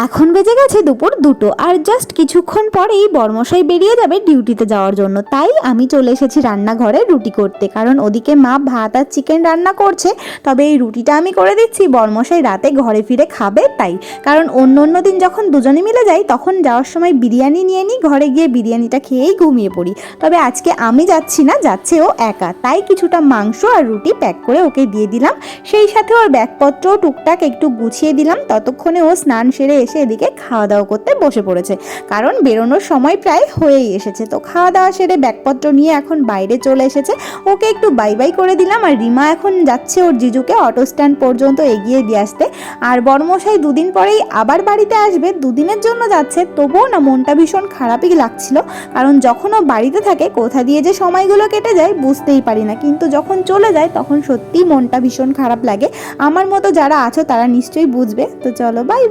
এখন বেজে গেছে দুপুর 2টো, আর জাস্ট কিছুক্ষণ পরেই বরমশাই বেরিয়ে যাবে ডিউটিতে যাওয়ার জন্য। তাই আমি চলে এসেছি রান্নাঘরে রুটি করতে, কারণ ওদিকে মা ভাত আর চিকেন রান্না করছে। তবে এই রুটিটা আমি করে দিচ্ছি, বরমশাই রাতে ঘরে ফিরে খাবে তাই। কারণ অন্য অন্য দিন যখন দুজনে মিলে যাই তখন যাওয়ার সময় বিরিয়ানি নিয়ে নিই, ঘরে গিয়ে বিরিয়ানিটা খেয়েই ঘুমিয়ে পড়ি। তবে আজকে আমি যাচ্ছি না, যাচ্ছে ও একা। তাই কিছুটা মাংস আর রুটি প্যাক করে ওকে দিয়ে দিলাম, সেই সাথে ওর ব্যাগপত্রও টুকটাক একটু গুছিয়ে দিলাম। ততক্ষণে ও স্নান সেরে এসে এদিকে খাওয়া দাওয়া করতে বসে পড়েছে, কারণ বেরোনোর সময় প্রায় হয়েই এসেছে। তো খাওয়া দাওয়া সেরে ব্যাগপত্র নিয়ে এখন বাইরে চলে এসেছে। ওকে একটু বাই বাই করে দিলাম, আর রিমা এখন যাচ্ছে ওর জিজুকে অটো স্ট্যান্ড পর্যন্ত এগিয়ে দিয়ে আসতে। আর বড়মশাই দুদিন পরেই আবার বাড়িতে আসবে, দুদিনের জন্য যাচ্ছে। তবুও না মনটা ভীষণ খারাপই লাগছিল, কারণ যখন ও বাড়িতে থাকে কোথা দিয়ে যে সময়গুলো কেটে যায় বুঝতেই পারি না, কিন্তু যখন চলে যায় তখন সত্যিই মনটা ভীষণ খারাপ লাগে। আমার মতো যারা আছো তারা নিশ্চয়ই বুঝবে। তো চলো, বাই।